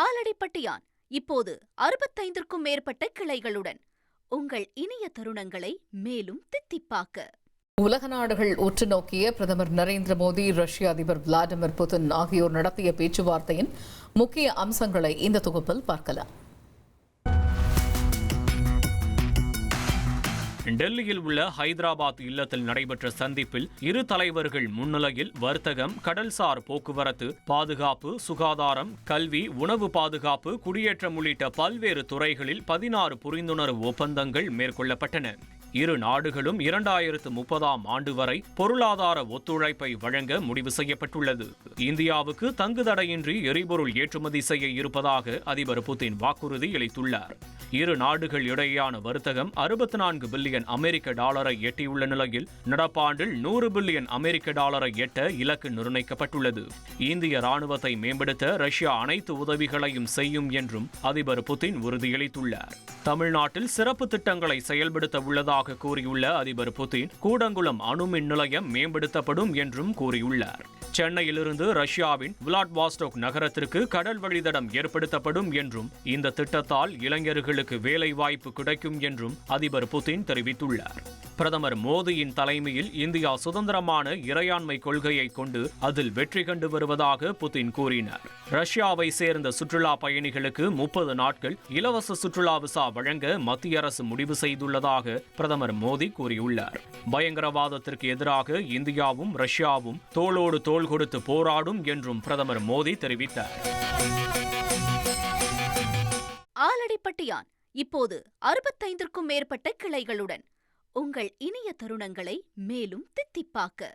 ஆலடிப்பட்டியான் இப்போது 65க்கும் மேற்பட்ட கிளைகளுடன் உங்கள் இனிய தருணங்களை மேலும் தித்திப்பாக்க. உலக நாடுகள் உற்று நோக்கிய பிரதமர் நரேந்திர மோடி, ரஷ்ய அதிபர் விளாடிமிர் புதின் ஆகியோர் நடத்திய பேச்சுவார்த்தையின் முக்கிய அம்சங்களை இந்த தொகுப்பில் பார்க்கலாம். டெல்லியில் உள்ள ஹைதராபாத் இல்லத்தில் நடைபெற்ற சந்திப்பில் இரு தலைவர்கள் முன்னிலையில் வர்த்தகம், கடல்சார் போக்குவரத்து, பாதுகாப்பு, சுகாதாரம், கல்வி, உணவு பாதுகாப்பு, குடியேற்றம் உள்ளிட்ட பல்வேறு துறைகளில் 16 புரிந்துணர்வு ஒப்பந்தங்கள் மேற்கொள்ளப்பட்டன. இரு நாடுகளும் 2030ஆம் ஆண்டு வரை பொருளாதார ஒத்துழைப்பை வழங்க முடிவு செய்யப்பட்டுள்ளது. இந்தியாவுக்கு தங்குதடையின்றி எரிபொருள் ஏற்றுமதி செய்ய இருப்பதாக அதிபர் புதின் வாக்குறுதி அளித்துள்ளார். இரு நாடுகள் இடையேயான வர்த்தகம் 64 பில்லியன் அமெரிக்க டாலரை எட்டியுள்ள நிலையில் நடப்பாண்டில் 100 பில்லியன் அமெரிக்க டாலரை எட்ட இலக்கு நிர்ணயிக்கப்பட்டுள்ளது. இந்திய ராணுவத்தை மேம்படுத்த ரஷ்யா அனைத்து உதவிகளையும் செய்யும் என்றும் அதிபர் புதின் உறுதியளித்துள்ளார். தமிழ்நாட்டில் சிறப்பு திட்டங்களை செயல்படுத்த உள்ளதாக கூறியுள்ள அதிபர் புதின், கூடங்குளம் அணுமின் நிலையம் மேம்படுத்தப்படும் என்றும் கூறியுள்ளார். சென்னையிலிருந்து ரஷ்யாவின் விளாடிவாஸ்டோக் நகரத்திற்கு கடல் வழித்தடம் ஏற்படுத்தப்படும் என்றும், இந்த திட்டத்தால் இளைஞர்களுக்கு வேலை வாய்ப்பு கிடைக்கும் என்றும் அதிபர் புதின் தெரிவித்துள்ளார். பிரதமர் மோடியின் தலைமையில் இந்தியா சுதந்திரமான இறையாண்மை கொள்கையை கொண்டு அதில் வெற்றி கண்டு வருவதாக புதின் கூறினார். ரஷ்யாவை சேர்ந்த சுற்றுலா பயணிகளுக்கு 30 நாட்கள் இலவச சுற்றுலா விசா வழங்க மத்திய அரசு முடிவு செய்துள்ளதாக பிரதமர் மோடி கூறியுள்ளார். பயங்கரவாதத்திற்கு எதிராக இந்தியாவும் ரஷ்யாவும் தோளோடு தோள் கொடுத்து போராடும் என்றும் பிரதமர் மோடி தெரிவித்தார். ஆலடிப்பட்டியான் இப்போது 65க்கும் மேற்பட்ட கிளைகளுடன் உங்கள் இனிய தருணங்களை மேலும் தித்திப்பாக்க.